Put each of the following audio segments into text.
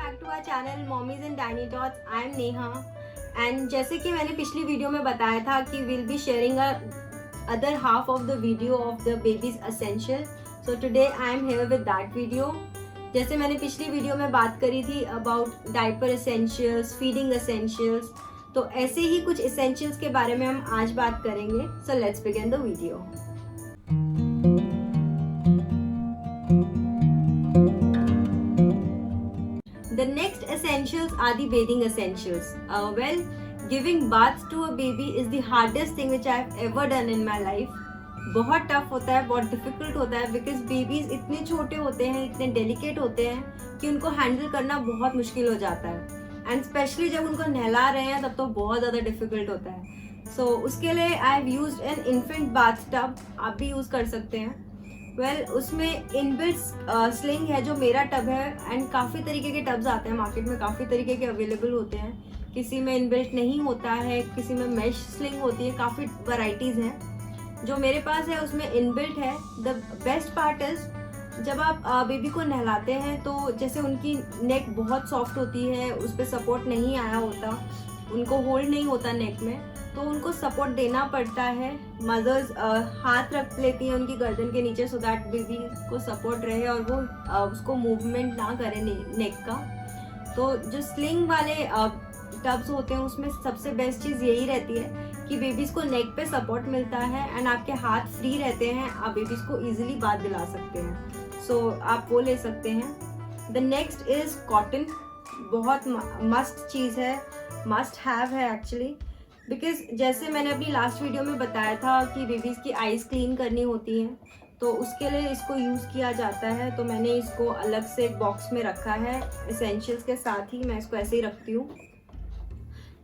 Back to our channel mommies and tiny thoughts. I am Neha and जैसे कि मैंने पिछली वीडियो में बताया था कि will be sharing other half of the video of the babies essential. So today I am here with that video. जैसे मैंने पिछली वीडियो में बात करी थी about diaper essentials, feeding essentials, तो ऐसे ही कुछ एसेंशियल्स के बारे में हम आज बात करेंगे। So let's begin the video. The next essentials are the bathing essentials. Giving bath to a baby is the hardest thing which I have ever done in my life. बहुत टफ होता है, बहुत डिफिकल्ट होता है because babies इतने छोटे होते हैं, इतने डेलिकेट होते हैं कि उनको हैंडल करना बहुत मुश्किल हो जाता है एंड स्पेशली जब उनको नहला रहे हैं तब तो बहुत ज़्यादा डिफिकल्ट होता है। सो उसके लिए I have used an infant bath tub, आप भी यूज़ कर सकते हैं। उसमें इनबिल्ट स्लिंग है जो मेरा टब है एंड काफ़ी तरीके के टब्स आते हैं मार्केट में, काफ़ी तरीके के अवेलेबल होते हैं। किसी में इनबिल्ट नहीं होता है, किसी में मेश स्लिंग होती है, काफ़ी वैरायटीज़ हैं। जो मेरे पास है उसमें इनबिल्ट है। द बेस्ट पार्ट इज़ जब आप बेबी को नहलाते हैं तो जैसे उनकी नेक बहुत सॉफ्ट होती है, उस पर सपोर्ट नहीं आया होता, उनको होल्ड नहीं होता नेक में, तो उनको सपोर्ट देना पड़ता है। मदर्स हाथ रख लेती हैं उनकी गर्दन के नीचे सो दैट बेबी को सपोर्ट रहे और वो उसको मूवमेंट ना करे नेक का। तो जो स्लिंग वाले टब्स होते हैं उसमें सबसे बेस्ट चीज़ यही रहती है कि बेबीज़ को नेक पे सपोर्ट मिलता है एंड आपके हाथ फ्री रहते हैं, आप बेबीज़ को ईजिली बाथ दिला सकते हैं। सो आप वो ले सकते हैं। The next is cotton. बहुत मस्ट चीज़ है, मस्ट हैव है एक्चुअली, बिकॉज जैसे मैंने अपनी लास्ट वीडियो में बताया था कि बेबीज़ की आइज़ क्लीन करनी होती हैं तो उसके लिए इसको यूज़ किया जाता है। तो मैंने इसको अलग से एक बॉक्स में रखा है एसेंशियल्स के साथ ही, मैं इसको ऐसे ही रखती हूँ।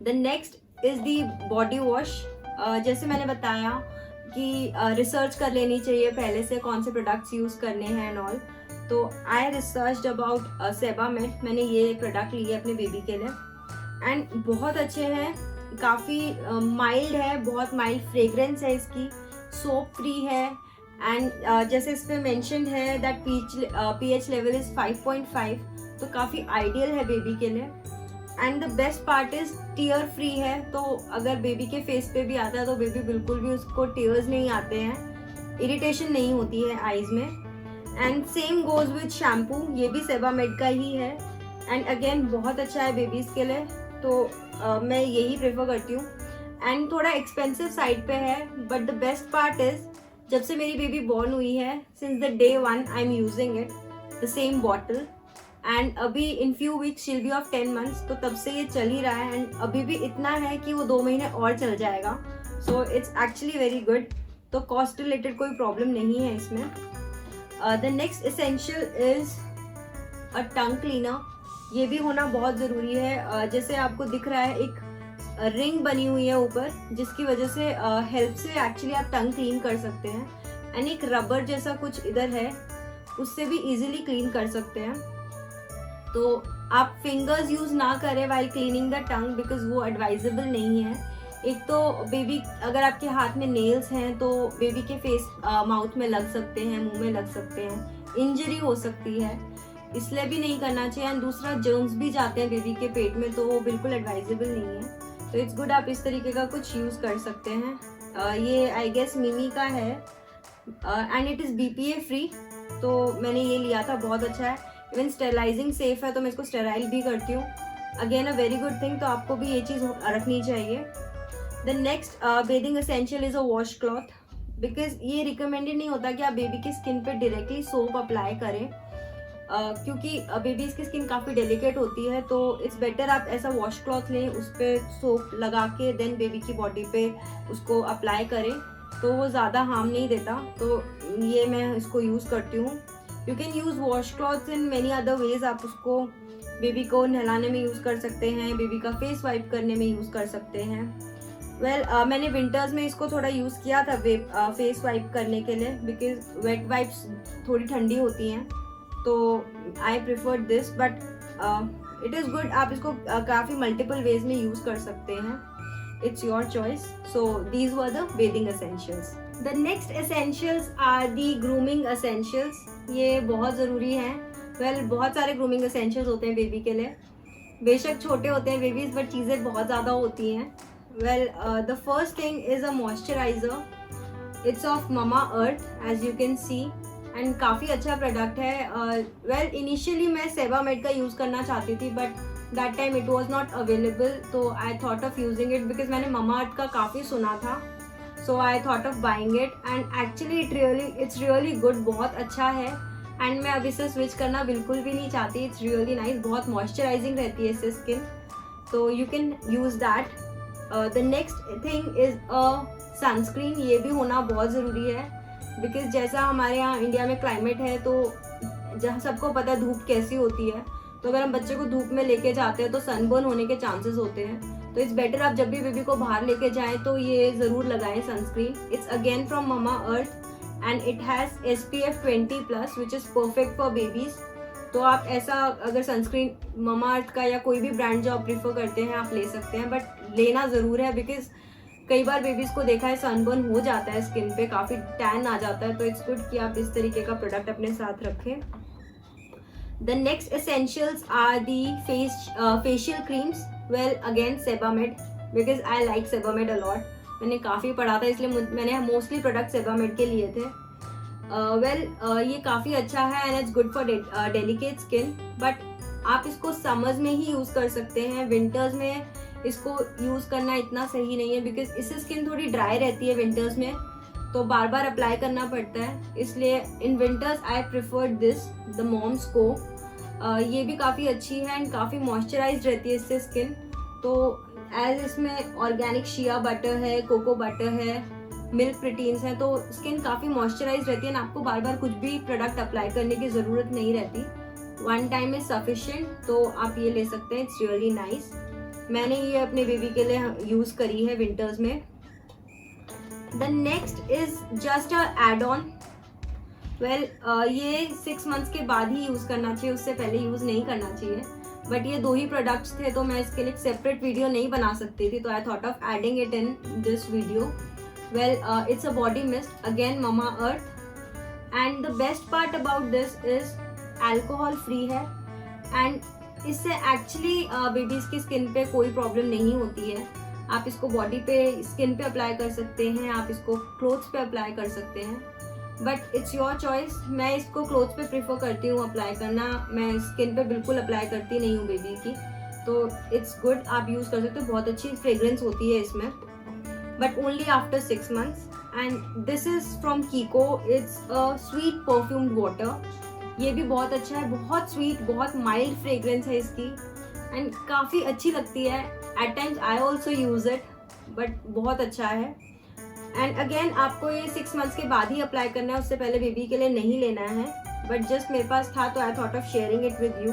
The next is the body wash. जैसे मैंने बताया कि रिसर्च कर लेनी चाहिए पहले से कौन से प्रोडक्ट्स यूज़ करने हैं एंड ऑल। तो आई रिसर्च अबाउट सेबामेड। मैंने ये प्रोडक्ट लिए अपने बेबी के लिए एंड बहुत अच्छे हैं, काफ़ी माइल्ड है, बहुत माइल्ड फ्रेग्रेंस है इसकी, सोप फ्री है एंड जैसे इस पर मैंशनड है दैट pH लेवल इज़ 5.5, तो काफ़ी आइडियल है बेबी के लिए। And the best part is tier free है, तो अगर बेबी के फेस पे भी आता है तो बेबी बिल्कुल भी उसको टीयर्स नहीं आते हैं, इरिटेशन नहीं होती है आईज में। And same goes with shampoo, ये भी सेबामेड का ही है एंड अगेन बहुत अच्छा है बेबीज़ के लिए, तो मैं यही प्रेफर करती हूँ। एंड थोड़ा एक्सपेंसिव साइड पे है but the best part is जब से मेरी बेबी बॉर्न हुई है since the day 1 I am using it the same bottle and अभी in few weeks she'll be of 10 months, तो तब से ये चल ही रहा है एंड अभी भी इतना है कि वो 2 महीने और चल जाएगा। So it's actually very good, तो कॉस्ट रिलेटेड कोई प्रॉब्लम नहीं है इसमें। The next essential is a tongue cleaner. ये भी होना बहुत ज़रूरी है। जैसे आपको दिख रहा है एक रिंग बनी हुई है ऊपर जिसकी वजह से हेल्प से एक्चुअली आप टंग क्लीन कर सकते हैं एंड एक रबर जैसा कुछ इधर है, उससे भी इजीली क्लीन कर सकते हैं। तो आप फिंगर्स यूज़ ना करें while cleaning the tongue because वो एडवाइजेबल नहीं है। एक तो बेबी अगर आपके हाथ में नेल्स हैं तो बेबी के फेस माउथ में लग सकते हैं, मुंह में लग सकते हैं, इंजरी हो सकती है, इसलिए भी नहीं करना चाहिए। एंड दूसरा जर्म्स भी जाते हैं बेबी के पेट में, तो वो बिल्कुल एडवाइजेबल नहीं है। तो इट्स गुड आप इस तरीके का कुछ यूज़ कर सकते हैं। ये आई गेस मिमी का है and it is BPA free, तो मैंने ये लिया था, बहुत अच्छा है। इवन स्टेरलाइजिंग सेफ है, तो मैं इसको स्टेराइल भी करती हूँ, again a very good thing, तो आपको भी ये चीज़ रखनी चाहिए। The next bathing essential is a wash cloth, because ये रिकमेंडेड नहीं होता कि आप बेबी की स्किन पे डायरेक्टली सोप अप्लाई करें क्योंकि बेबीज़ की स्किन काफ़ी डेलिकेट होती है, तो इट्स बेटर आप ऐसा वॉश क्लॉथ लें, उस पर सोप लगा के देन बेबी की बॉडी पे उसको अप्लाई करें, तो वो ज़्यादा हार्म नहीं देता। तो ये मैं इसको यूज़ करती हूँ। You can use wash clothes in many other ways. आप उसको बेबी को नहलाने में यूज़ कर सकते हैं, बेबी का फेस वाइप करने में यूज़ कर सकते हैं। मैंने विंटर्स में इसको थोड़ा यूज़ किया था फेस वाइप करने के लिए बिकॉज वेट वाइप्स थोड़ी ठंडी होती हैं, तो आई prefer this, but it is good. आप इसको काफ़ी मल्टीपल वेज में यूज़ कर सकते हैं, it's your choice. So these were the bathing essentials. The next essentials are the grooming essentials. ये बहुत ज़रूरी हैं बहुत सारे ग्रूमिंग एसेंशियल्स होते हैं बेबी के लिए, बेशक छोटे होते हैं बेबीज बट चीज़ें बहुत ज़्यादा होती हैं. The first thing is a moisturiser. It's of Mamaearth as you can see, and काफ़ी अच्छा प्रोडक्ट है. इनिशियली मैं सेबामेड का यूज़ करना चाहती थी but that time it was not available, तो I thought of using it because मैंने ममा अर्थ का काफ़ी सुना था. So I thought of buying it and actually it's really good. बहुत अच्छा है एंड मैं अब इसे स्विच करना बिल्कुल भी नहीं चाहती. It's really nice. बहुत मॉइस्चराइजिंग रहती है इससे स्किन, तो you can use that. The next thing is a sunscreen. ये भी होना बहुत ज़रूरी है बिकॉज जैसा हमारे यहाँ इंडिया में क्लाइमेट है, तो जहाँ सबको पता है धूप कैसी होती है, तो अगर हम बच्चे को धूप में लेके जाते हैं तो सनबर्न होने के चांसेस होते हैं. तो इट्स बेटर आप जब भी बेबी को बाहर लेके जाएं तो ये ज़रूर लगाएं sunscreen. It's again from mama earth and it has SPF 20+ which is perfect for babies. तो आप ऐसा अगर सनस्क्रीन ममा अर्थ का या कोई भी ब्रांड जो आप प्रीफर करते हैं आप ले सकते हैं, बट लेना ज़रूर है बिकॉज कई बार बेबीज़ को देखा है सनबर्न हो जाता है स्किन पे, काफ़ी टैन आ जाता है. तो इट्स गुड कि आप इस तरीके का प्रोडक्ट अपने साथ रखें. The next essentials are the facial creams. Well, again Sebamed because I like Sebamed a lot. मैंने काफ़ी पढ़ा था इसलिए मैंने मोस्टली प्रोडक्ट सेबामेड के लिए थे. ये काफ़ी अच्छा है and it's good for delicate skin, but आप इसको समर्स में ही यूज़ कर सकते हैं. विंटर्स में इसको यूज़ करना इतना सही नहीं है बिकॉज इससे स्किन थोड़ी ड्राई रहती है विंटर्स में, तो बार बार अप्लाई करना पड़ता है. इसलिए in winters I prefer this The Mom's Co. ये भी काफ़ी अच्छी है एंड काफ़ी मॉइस्चराइज रहती है इससे स्किन. तो एज इसमें ऑर्गेनिक शिया बटर है, कोको बटर है, मिल्क प्रोटीन्स हैं, तो स्किन काफ़ी मॉइस्चराइज रहती है. आपको बार बार कुछ भी प्रोडक्ट अप्लाई करने की ज़रूरत नहीं रहती. वन टाइम इज सफिशिएंट, तो आप ये ले सकते हैं. It's really nice. मैंने ये अपने बेबी के लिए यूज़ करी है विंटर्स में. The next is just a add on. ये 6 मंथ्स के बाद ही यूज़ करना चाहिए, उससे पहले यूज़ नहीं करना चाहिए. बट ये 2 ही प्रोडक्ट्स थे तो मैं इसके लिए सेपरेट वीडियो नहीं बना सकती थी, तो I thought of adding it in this video. It's a body mist, again mama earth. And the best part about this is alcohol free है एंड इससे एक्चुअली बेबीज़ की स्किन पे कोई प्रॉब्लम नहीं होती है. आप इसको बॉडी पे, स्किन पे अप्लाई कर सकते हैं, आप इसको क्लोथ्स पे अप्लाई कर सकते हैं, बट इट्स योर चॉइस. मैं इसको क्लोथ्स पे प्रीफर करती हूँ अप्लाई करना. मैं स्किन पे बिल्कुल अप्लाई करती नहीं हूँ बेबी की, तो इट्स गुड. आप यूज़ कर सकते हो. बहुत अच्छी फ्रेग्रेंस होती है इसमें, but only after 6 months. And this is from कीको. It's a sweet perfumed water. ये भी बहुत अच्छा है, बहुत स्वीट, बहुत माइल्ड फ्रेग्रेंस है इसकी एंड काफ़ी अच्छी लगती है. At times I also use it, but बहुत अच्छा है. एंड अगेन आपको ये 6 मंथ्स के बाद ही अप्लाई करना है, उससे पहले बेबी के लिए नहीं लेना है. बट जस्ट मेरे पास था तो I thought of sharing it with you.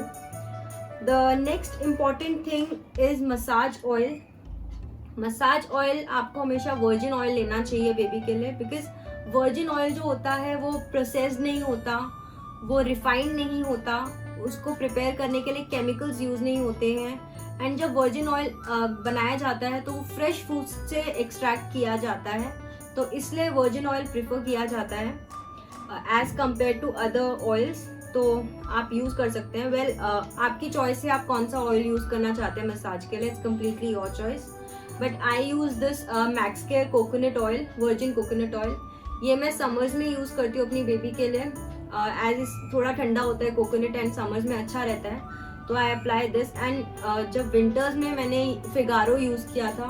The next important thing is massage oil. Massage oil आपको हमेशा वर्जिन ऑयल लेना चाहिए बेबी के लिए, बिकॉज वर्जिन ऑयल जो होता है वो प्रोसेस्ड नहीं होता, वो रिफाइंड नहीं होता, उसको प्रिपेयर करने के लिए केमिकल्स यूज़ नहीं होते हैं. एंड जब वर्जिन ऑयल बनाया जाता है तो वो फ्रेश फ्रूट्स से एक्सट्रैक्ट किया जाता है, तो इसलिए वर्जिन ऑयल प्रिफर किया जाता है as compare to other oils. तो आप यूज़ कर सकते हैं. आपकी चॉइस है आप कौन सा ऑयल यूज़ करना चाहते हैं मसाज के लिए. It's completely your choice. But I use this max care coconut oil, virgin coconut oil. ये मैं समर्स में यूज़ करती हूँ अपनी बेबी के लिए. एज थोड़ा ठंडा होता है कोकोनट एंड समर्स में अच्छा रहता है, तो आई अप्लाई दिस. एंड जब विंटर्स में मैंने फिगारो यूज़ किया था.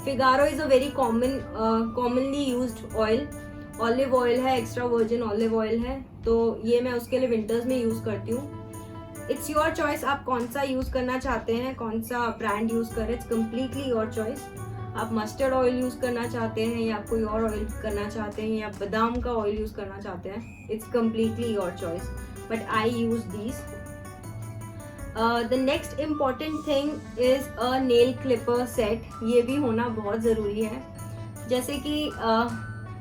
Figaro is a very commonly used oil. Olive oil है, एक्स्ट्रा वर्जिन ऑलिव ऑयल है, तो ये मैं उसके लिए विंटर्स में यूज़ करती हूँ. इट्स योर चॉइस आप कौन सा यूज़ करना चाहते हैं, कौन सा ब्रांड यूज़ करें. It's completely your choice. आप मस्टर्ड ऑयल यूज़ करना चाहते हैं या कोई और ऑयल करना चाहते हैं या बादाम का ऑयल यूज़ करना चाहते हैं. It's completely your choice, but I use these. The next important thing is a nail clipper set. ये भी होना बहुत ज़रूरी है. जैसे कि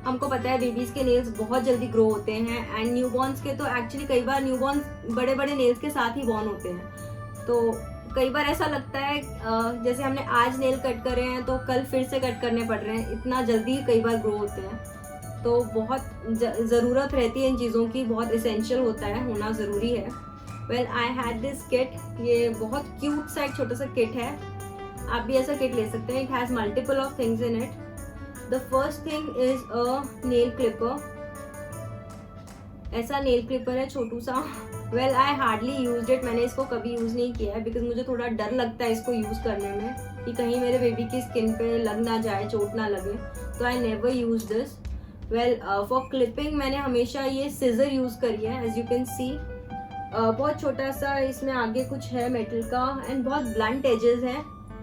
हमको पता है बेबीज़ के नेल्स बहुत जल्दी ग्रो होते हैं एंड न्यूबॉर्न्स के तो एक्चुअली कई बार न्यूबॉर्न्स बड़े बड़े नेल्स के साथ ही बॉर्न होते हैं. तो कई बार ऐसा लगता है जैसे हमने आज नेल कट करे हैं तो कल फिर से कट करने पड़ रहे हैं, इतना जल्दी कई बार ग्रो होते हैं. तो बहुत ज़रूरत रहती है इन चीज़ों की, बहुत इसेंशियल होता है, होना ज़रूरी है. Well I had this kit, ये बहुत क्यूट सा एक छोटा सा किट है, आप भी ऐसा किट ले सकते हैं. It has multiple of things in it. The first thing is a nail clipper. ऐसा नेल क्लिपर है छोटू सा. Well I hardly used it, मैंने इसको कभी यूज़ नहीं किया है बिकॉज मुझे थोड़ा डर लगता है इसको यूज़ करने में कि कहीं मेरे बेबी की स्किन पे लग ना जाए, चोट ना लगे, तो I never use this. Well for clipping मैंने हमेशा ये सिजर यूज़ करी है. एज यू कैन सी बहुत छोटा सा इसमें आगे कुछ है मेटल का एंड बहुत ब्लंट एजेस हैं,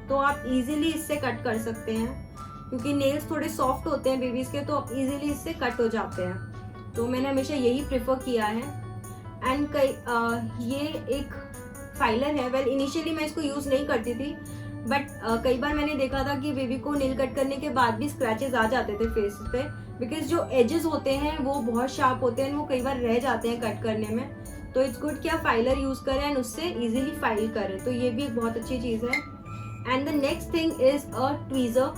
तो आप इजीली इससे कट कर सकते हैं क्योंकि नेल्स थोड़े सॉफ्ट होते हैं बेबीज़ के, तो आप इजीली इससे कट हो जाते हैं. तो मैंने हमेशा यही प्रेफर किया है. एंड ये एक फाइलर है. वेल इनिशियली मैं इसको यूज़ नहीं करती थी, बट कई बार मैंने देखा था कि बेबी को नेल कट करने के बाद भी स्क्रैचेस आ जाते थे फेस पे, बिकॉज जो एजेस होते हैं वो बहुत शार्प होते हैं, वो कई बार रह जाते हैं कट करने में. तो इट्स गुड कि आप फाइलर यूज़ करें एंड उससे इजीली फाइल करें, तो ये भी एक बहुत अच्छी चीज़ है. And the next thing is a tweezer.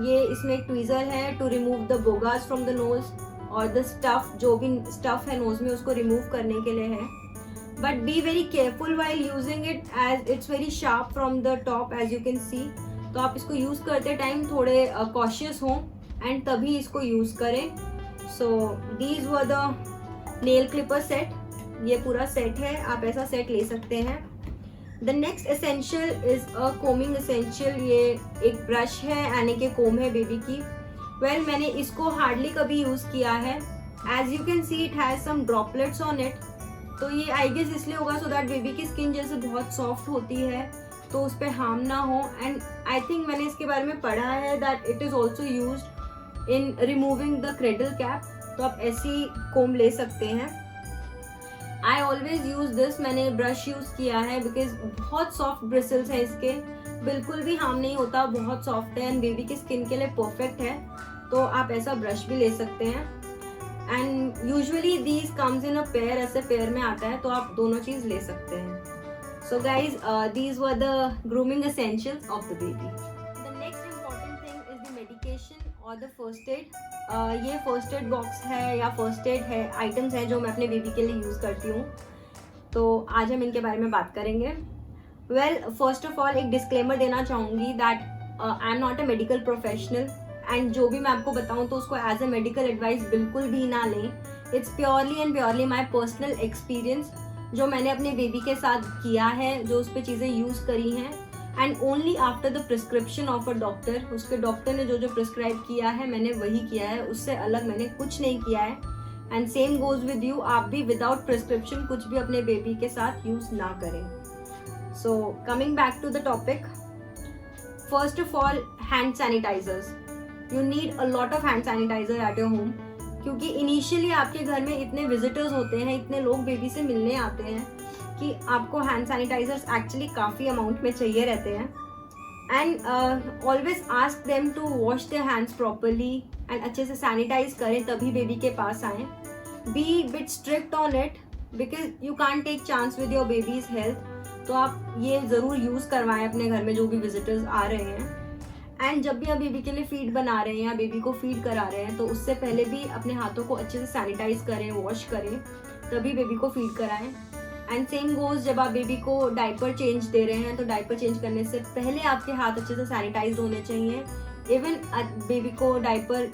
ये इसमें एक ट्वीज़र है to remove the boogers from the nose, और द स्टफ, जो भी स्टफ है नोज में उसको रिमूव करने के लिए है. But be very careful while using it as it's very sharp from the top as you can see. तो आप इसको यूज़ करते टाइम थोड़े कॉशियस हों एंड तभी इसको यूज़ करें. सो these were the nail clipper set. ये पूरा सेट है, आप ऐसा सेट ले सकते हैं. The next essential is a combing essential. ये एक ब्रश है एंड एक कोम है बेबी की. वेल मैंने इसको हार्डली कभी यूज़ किया है. As you can see it has some droplets on it. तो ये आई गेस इसलिए होगा सो दैट बेबी की स्किन जैसे बहुत सॉफ्ट होती है तो उस पर हार्म ना हो. एंड आई थिंक मैंने इसके बारे में पढ़ा है that it is also used in removing the cradle cap. तो आप ऐसी कोम ले सकते हैं. I always use this. मैंने ब्रश यूज़ किया है बिकॉज बहुत सॉफ्ट ब्रिसल्स हैं इसके, बिल्कुल भी हार्म नहीं होता, बहुत सॉफ्ट है एंड बेबी की स्किन के लिए परफेक्ट है. तो आप ऐसा ब्रश भी ले सकते हैं. And usually these comes in a pair, ऐसे पेयर में आता है, तो आप दोनों चीज़ ले सकते हैं. So guys these were the grooming essentials of the baby. The next important thing is the medication और द फर्स्ट एड. ये फर्स्ट एड बॉक्स है या फर्स्ट एड है आइटम्स हैं जो मैं अपने बेबी के लिए यूज़ करती हूँ. तो आज हम इनके बारे में बात करेंगे. वेल फर्स्ट ऑफ ऑल एक डिस्क्लेमर देना चाहूँगी that I am not a medical professional and जो भी मैं आपको बताऊँ तो उसको एज अ मेडिकल एडवाइस बिल्कुल भी ना लें. It's purely and purely my personal experience जो मैंने अपने बेबी के साथ किया है, जो उस पर चीज़ें यूज़ करी हैं. And only after the prescription of a doctor. उसके डॉक्टर ने जो जो प्रिस्क्राइब किया है मैंने वही किया है, उससे अलग मैंने कुछ नहीं किया है. And same goes with you. आप भी विदाउट प्रिस्क्रिप्शन कुछ भी अपने बेबी के साथ यूज़ ना करें. So coming back to the topic, first of all hand sanitisers. You need a lot of hand sanitiser at your home, क्योंकि इनिशियली आपके घर में इतने विजिटर्स होते हैं, इतने लोग बेबी से मिलने आते हैं कि आपको हैंड सैनिटाइजर्स एक्चुअली काफ़ी अमाउंट में चाहिए रहते हैं. And always ask them to wash their hands properly and अच्छे से सैनिटाइज करें तभी बेबी के पास आएँ. Be bit strict on it because you can't take chance with your baby's health. तो आप ये ज़रूर यूज़ करवाएं अपने घर में जो भी विजिटर्स आ रहे हैं. एंड जब भी आप बेबी के लिए फीड बना रहे हैं या बेबी को फीड करा रहे हैं तो उससे पहले भी अपने हाथों को अच्छे से सैनिटाइज करें, वॉश करें, तभी बेबी को फीड कराएं. एंड सेम गोज जब आप बेबी को डायपर चेंज दे रहे हैं तो डायपर चेंज करने से पहले आपके हाथ अच्छे से सैनिटाइज होने चाहिए. इवन बेबी को डायपर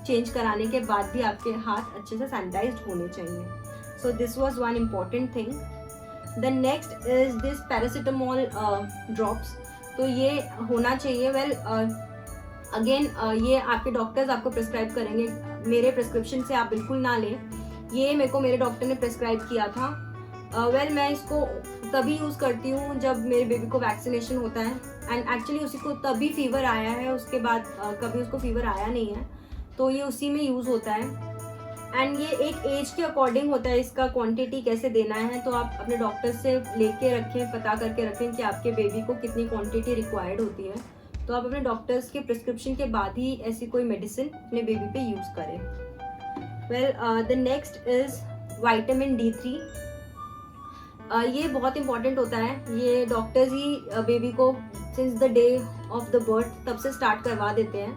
चेंज कराने के बाद भी आपके हाथ अच्छे से सैनिटाइज होने चाहिए. So this was one important thing. The next is this paracetamol drops. तो ये होना चाहिए. वेल अगेन ये आपके डॉक्टर्स आपको प्रिस्क्राइब करेंगे, मेरे प्रिस्क्रिप्शन से आप बिल्कुल ना लें. ये मेरे को मेरे डॉक्टर ने प्रिस्क्राइब किया था. वेल मैं इसको तभी यूज़ करती हूँ जब मेरे बेबी को वैक्सीनेशन होता है. एंड एक्चुअली उसी को तभी फीवर आया है, उसके बाद कभी उसको फीवर आया नहीं है, तो ये उसी में यूज़ होता है. एंड ये एक एज के अकॉर्डिंग होता है, इसका क्वांटिटी कैसे देना है तो आप अपने डॉक्टर से लेके रखें, पता करके रखें कि आपके बेबी को कितनी क्वांटिटी रिक्वायर्ड होती है. तो आप अपने डॉक्टर्स के प्रिस्क्रिप्शन के बाद ही ऐसी कोई मेडिसिन अपने बेबी पे यूज़ करें. Well the next is vitamin D3. ये बहुत इंपॉर्टेंट होता है. ये डॉक्टर्स ही बेबी को since the day of the birth तब से स्टार्ट करवा देते हैं.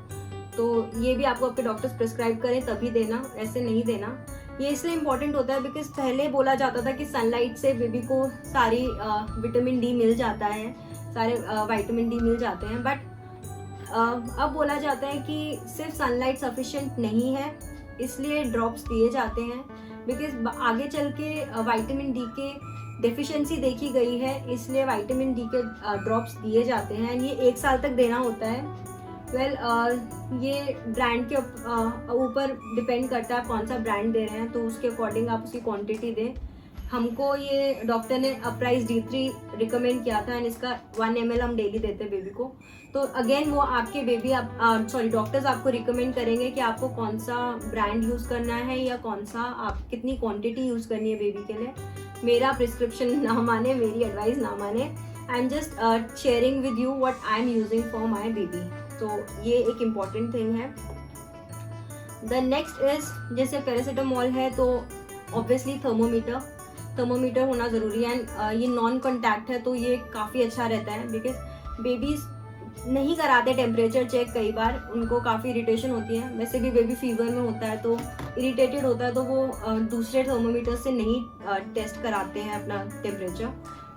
तो ये भी आपको आपके डॉक्टर्स प्रिस्क्राइब करें तभी देना, ऐसे नहीं देना. ये इसलिए इम्पोर्टेंट होता है बिकॉज पहले बोला जाता था कि सनलाइट से बेबी को सारी विटामिन डी मिल जाता है, सारे विटामिन डी मिल जाते हैं, बट अब बोला जाता है कि सिर्फ सनलाइट सफिशिएंट नहीं है, इसलिए ड्रॉप्स दिए जाते हैं बिकॉज आगे चल के विटामिन डी के डेफिशिएंसी देखी गई है, इसलिए विटामिन डी के ड्रॉप्स दिए जाते हैं। ये 1 साल तक देना होता है। ये ब्रांड के ऊपर डिपेंड करता है कौन सा ब्रांड दे रहे हैं, तो उसके अकॉर्डिंग आप उसकी क्वांटिटी दें। हमको ये डॉक्टर ने अपराइज D3 रिकमेंड किया था एंड इसका 1 ml हम डेली देते हैं बेबी को। तो अगेन वो आपके बेबी डॉक्टर्स आपको रिकमेंड करेंगे कि आपको कौन सा ब्रांड यूज़ करना है या कौन सा आप कितनी क्वांटिटी यूज़ करनी है बेबी के लिए। मेरा प्रिस्क्रिप्शन ना माने, मेरी एडवाइस ना माने, I am just sharing with you what I am using for my baby. तो ये एक इम्पॉर्टेंट थिंग है। द नेक्स्ट इज, जैसे पैरासीटामोल है तो ऑब्वियसली थर्मोमीटर होना ज़रूरी है एंड ये नॉन कॉन्टैक्ट है तो ये काफ़ी अच्छा रहता है बिकॉज बेबीज़ नहीं कराते टेम्परेचर चेक, कई बार उनको काफ़ी इरिटेशन होती है। वैसे भी बेबी फीवर में होता है तो इरिटेटेड होता है तो वो दूसरे थर्मोमीटर से नहीं टेस्ट कराते हैं अपना टेम्परेचर।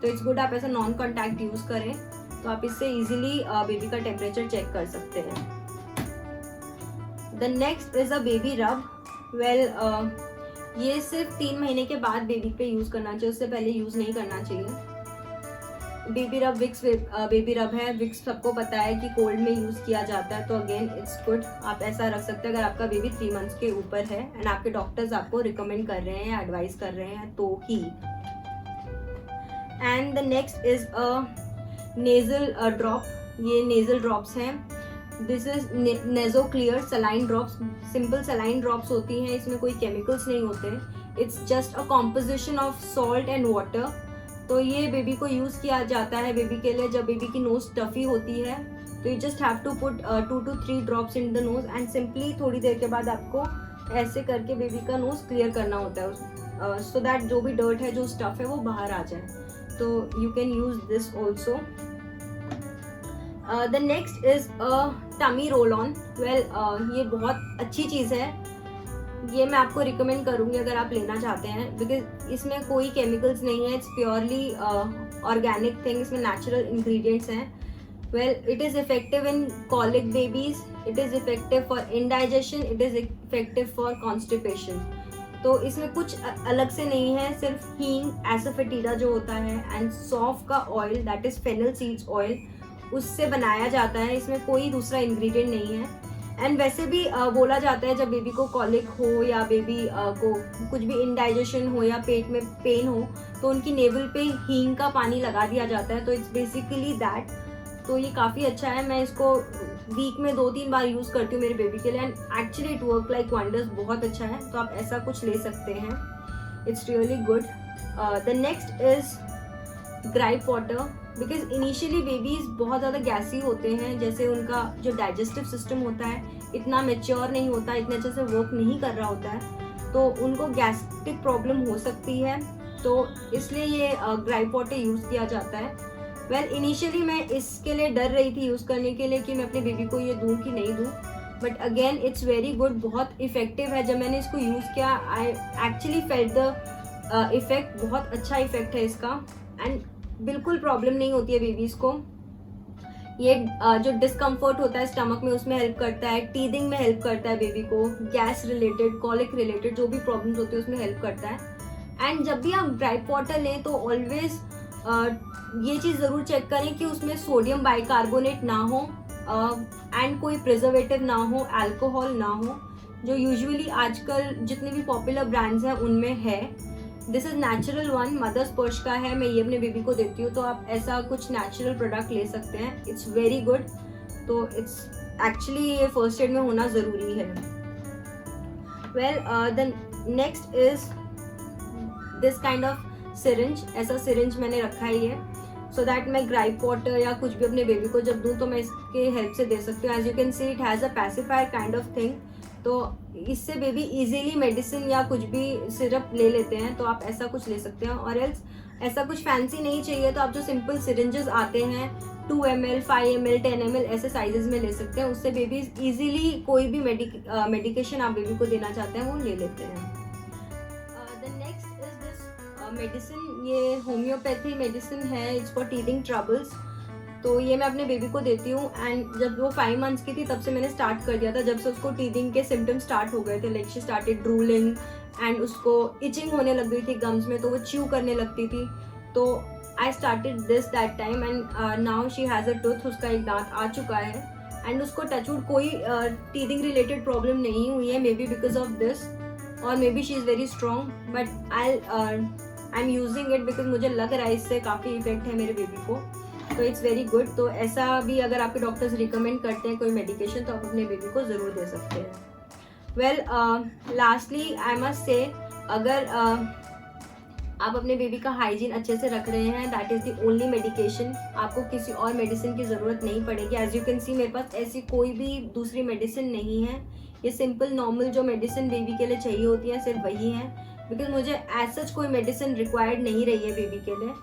तो इट्स गुड आप ऐसा नॉन कॉन्टैक्ट यूज़ करें, तो आप इससे इजीली बेबी का टेम्परेचर चेक कर सकते हैं। The next is a baby रब। ये सिर्फ 3 महीने के बाद बेबी पे यूज़ करना चाहिए, उससे पहले यूज़ नहीं करना चाहिए। बेबी रब विक्स बेबी रब है, विक्स सबको पता है कि कोल्ड में यूज़ किया जाता है, तो अगेन इट्स गुड आप ऐसा रख सकते हैं अगर आपका बेबी 3 मंथ्स के ऊपर है एंड आपके डॉक्टर्स आपको रिकमेंड कर रहे हैं या एडवाइस कर रहे हैं तो ही। And the next is a nasal drop. ये नेजल ड्रॉप्स हैं। This is Nasoclear saline drops. Simple saline drops होती हैं, इसमें कोई केमिकल्स नहीं होते। It's just a composition of salt and water. तो ये बेबी को यूज़ किया जाता है बेबी के लिए जब बेबी की नोज स्टफी होती है, तो you just have to put 2 to 3 drops in the nose and simply थोड़ी देर के बाद आपको ऐसे करके बेबी का नोज क्लियर करना होता है सो दैट जो भी डर्ट है, जो स्टफ है वो बाहर आ जाए। तो you can use this also. The next is a tummy roll on. ये बहुत अच्छी चीज़ है, ये मैं आपको रिकमेंड करूँगी अगर आप लेना चाहते हैं बिकॉज इसमें कोई केमिकल्स नहीं है, इट्स प्योरली ऑर्गेनिक थिंग, इसमें नेचुरल इंग्रेडिएंट्स हैं। It is effective in colic babies, it is effective for indigestion, it is effective for constipation. तो इसमें कुछ अलग से नहीं है, सिर्फ हींग, एसोफेटिडा जो होता है एंड सौंफ का oil that is fennel seeds oil, उससे बनाया जाता है। इसमें कोई दूसरा इंग्रेडिएंट नहीं है। एंड वैसे भी बोला जाता है जब बेबी को कॉलिक हो या बेबी को कुछ भी इंडाइजेशन हो या पेट में पेन हो तो उनकी नेवल पे हींग का पानी लगा दिया जाता है। तो इट्स बेसिकली दैट। तो ये काफ़ी अच्छा है, मैं इसको वीक में 2-3 बार यूज़ करती हूँ मेरे बेबी के लिए and actually it work like wonders, बहुत अच्छा है। तो आप ऐसा कुछ ले सकते हैं, it's really good. The next is gripe water because initially babies बहुत ज़्यादा गैसी होते हैं, जैसे उनका जो डाइजेस्टिव सिस्टम होता है इतना मेच्योर नहीं होता, इतने अच्छे से वर्क नहीं कर रहा होता है, तो उनको गैस्ट्रिक प्रॉब्लम हो सकती है। तो इसलिए ये ग्राइप वाटर यूज़ किया जाता है। इनिशियली मैं इसके लिए डर रही थी यूज़ करने के लिए कि मैं अपने बेबी को ये दूँ कि नहीं दूँ, but again it's very good, बहुत इफेक्टिव है। जब मैंने इसको यूज़ किया I actually felt the effect, बहुत अच्छा इफेक्ट है इसका एंड बिल्कुल प्रॉब्लम नहीं होती है बेबीज़ को। ये जो डिस्कम्फर्ट होता है स्टमक में उसमें हेल्प करता है, टीदिंग में हेल्प करता है बेबी को, गैस रिलेटेड, कॉलिक रिलेटेड जो भी प्रॉब्लम्स होती है उसमें हेल्प करता है। एंड जब भी आप ग्राइप वाटर लें तो ऑलवेज ये चीज़ ज़रूर चेक करें कि उसमें सोडियम बाइकार्बोनेट ना हो एंड कोई प्रिजर्वेटिव ना हो, अल्कोहल ना हो, जो यूजुअली आजकल जितने भी पॉपुलर ब्रांड्स हैं उनमें है। This is natural one, mother's पर्च का है, मैं ये अपने बेबी को देती हूँ, तो आप ऐसा कुछ नेचुरल प्रोडक्ट ले सकते हैं, इट्स वेरी गुड। तो इट्स एक्चुअली ये फर्स्ट एड में होना ज़रूरी है। The next is this kind of syringe. ऐसा सिरिंज मैंने रखा ही है सो दैट मैं ग्राइप वाटर या कुछ भी अपने बेबी को जब दूँ तो मैं इसके हेल्प से दे सकती हूँ। As you can see it has a pacifier kind of thing, तो इससे बेबी इजीली मेडिसिन या कुछ भी सिरप ले लेते हैं, तो आप ऐसा कुछ ले सकते हैं। और एल्स ऐसा कुछ फैंसी नहीं चाहिए तो आप जो सिंपल सिरिंजेस आते हैं 2 ml, 5 ml, 10 ml ऐसे साइजेस में ले सकते हैं। उससे बेबी इजीली कोई भी मेडिकेशन आप बेबी को देना चाहते हैं वो ले लेते हैं। मेडिसिन ये होम्योपैथी मेडिसिन है, इट्स फॉर टीथिंग ट्रबल्स। तो ये मैं अपने बेबी को देती हूँ एंड जब वो 5 मंथ्स की थी तब से मैंने स्टार्ट कर दिया था, जब से उसको टीथिंग के सिम्टम्स स्टार्ट हो गए थे, like she started drooling and उसको इचिंग होने लग गई थी गम्स में, तो वो च्यू करने लगती थी। तो I started this that time and now she has a tooth, उसका एक दांत आ चुका है एंड उसको टचवुड कोई टीथिंग रिलेटेड प्रॉब्लम नहीं हुई है, may be because of this और may be she is very strong, but I am using it because मुझे लग रहा है इससे काफ़ी इफेक्ट है मेरे बेबी को, तो इट्स वेरी गुड। तो ऐसा भी अगर आपके डॉक्टर्स रिकमेंड करते हैं कोई मेडिकेशन तो आप अपने बेबी को ज़रूर दे सकते हैं। Well lastly I must say, अगर आप अपने बेबी का हाइजीन अच्छे से रख रहे हैं, that is the only medication, आपको किसी और मेडिसिन की ज़रूरत नहीं पड़ेगी। एज यू कैन सी मेरे पास ऐसी कोई भी दूसरी मेडिसिन नहीं है, ये सिंपल नॉर्मल जो मेडिसिन बेबी के लिए चाहिए होती है सिर्फ वही है, बिकॉज मुझे एज सच कोई मेडिसिन रिक्वायर्ड नहीं रही है बेबी के लिए।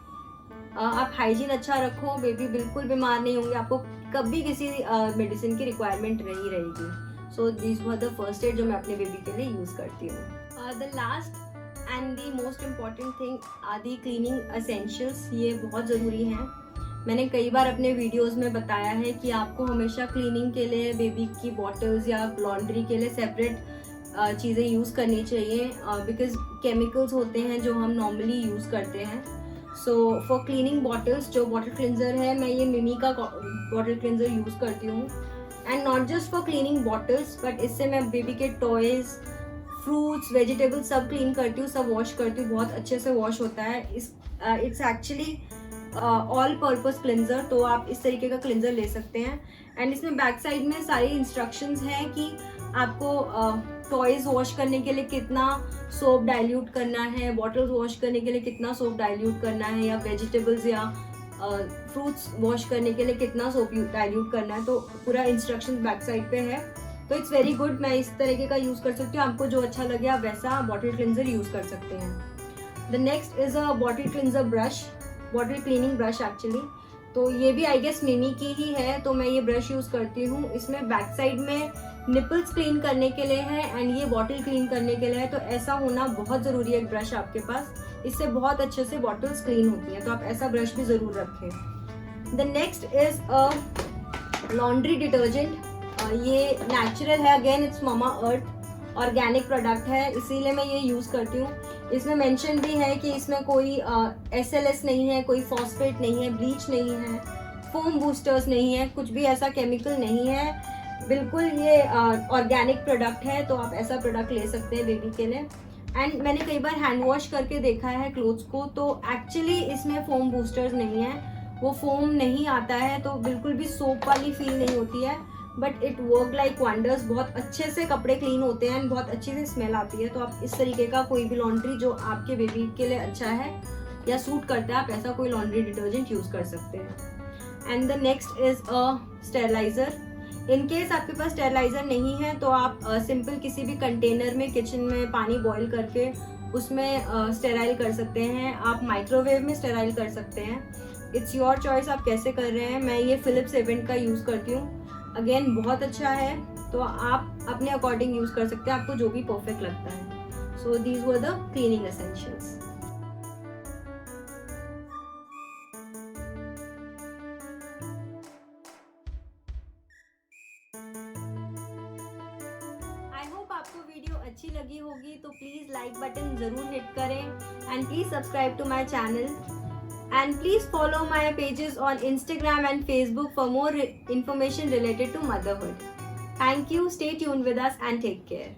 आप हाइजीन अच्छा रखो, बेबी बिल्कुल बीमार नहीं होंगे, आपको कभी किसी मेडिसिन की रिक्वायरमेंट नहीं रहेगी। So this was the first aid जो मैं अपने बेबी के लिए यूज़ करती हूँ। The last and the most important thing are the cleaning essentials, ये बहुत ज़रूरी हैं। मैंने कई बार अपने वीडियोस में बताया है कि आपको हमेशा क्लीनिंग के लिए बेबी की बॉटल्स या लॉन्ड्री के लिए सेपरेट चीज़ें यूज़ करनी चाहिए, बिकॉज केमिकल्स होते हैं जो हम नॉर्मली यूज़ करते हैं। सो फॉर क्लीनिंग बॉटल्स, जो बॉटल क्लिनजर है, मैं ये मिमी का बॉटल क्लिनजर यूज़ करती हूँ and not just for cleaning bottles, but इससे मैं बेबी के टॉयज़, फ्रूट्स, वेजिटेबल्स सब क्लीन करती हूँ, सब वॉश करती हूँ, बहुत अच्छे से वॉश होता है। It's actually all purpose cleanser, तो आप इस तरीके का क्लिनजर ले सकते हैं एंड इसमें बैक साइड में सारी इंस्ट्रक्शंस हैं कि आपको टॉयज़ वॉश करने के लिए कितना सोप डाइल्यूट करना है, बॉटल्स वॉश करने के लिए कितना सोप डाइल्यूट करना है, या वेजिटेबल्स या फ्रूट्स वॉश करने के लिए कितना सोप डाइल्यूट करना है, तो पूरा इंस्ट्रक्शन बैक साइड पे है। तो इट्स वेरी गुड, मैं इस तरीके का यूज़ कर सकती हूँ, आपको जो अच्छा लगे आप वैसा बॉटल क्लिनजर यूज़ कर सकते हैं। The next is a bottle cleanser brush, bottle cleaning brush actually, तो ये भी आई गेस मिमी की ही है, तो मैं ये ब्रश यूज़ करती हूँ। इसमें बैक साइड में निपल्स क्लीन करने के लिए है एंड ये बॉटल क्लीन करने के लिए है, तो ऐसा होना बहुत ज़रूरी है ब्रश आपके पास, इससे बहुत अच्छे से बॉटल्स क्लीन होती हैं, तो आप ऐसा ब्रश भी ज़रूर रखें। The next is a laundry detergent, ये नेचुरल है, again it's mama earth organic product है, इसीलिए मैं ये यूज़ करती हूँ। इसमें मेंशन भी है कि इसमें कोई SLS नहीं है, कोई फॉस्फेट नहीं है, ब्लीच नहीं है, फोम बूस्टर्स नहीं है, कुछ भी ऐसा केमिकल नहीं है, बिल्कुल ये ऑर्गेनिक प्रोडक्ट है, तो आप ऐसा प्रोडक्ट ले सकते हैं बेबी के लिए। एंड मैंने कई बार हैंड वॉश करके देखा है क्लोथ्स को, तो एक्चुअली इसमें फोम बूस्टर्स नहीं है, वो फोम नहीं आता है, तो बिल्कुल भी सोप वाली फील नहीं होती है, but it work like wonders, बहुत अच्छे से कपड़े क्लीन होते हैं, बहुत अच्छी से स्मेल आती है। तो आप इस तरीके का कोई भी लॉन्ड्री जो आपके बेबी के लिए अच्छा है या सूट करता है, आप ऐसा कोई लॉन्ड्री डिटर्जेंट यूज़ कर सकते हैं। And the next is a steriliser, in case आपके पास स्टेरलाइज़र नहीं है तो आप सिंपल किसी भी कंटेनर में किचन में पानी बॉईल करके उसमें स्टेराइल कर सकते हैं, आप माइक्रोवेव में स्टेराइल कर सकते हैं, इट्स योर चॉइस आप कैसे कर रहे हैं। मैं ये फिलिप्स एवेंट का यूज़ करती हूँ, अगेन बहुत अच्छा है, तो आप अपने अकॉर्डिंग यूज़ कर सकते हैं, आपको जो भी परफेक्ट लगता है। So these were the cleaning essentials. I hope आपको वीडियो अच्छी लगी होगी, तो प्लीज़ लाइक बटन ज़रूर हिट करें and please subscribe to my channel and please follow my pages on Instagram and Facebook for more information related to motherhood. Thank you, stay tuned with us and take care.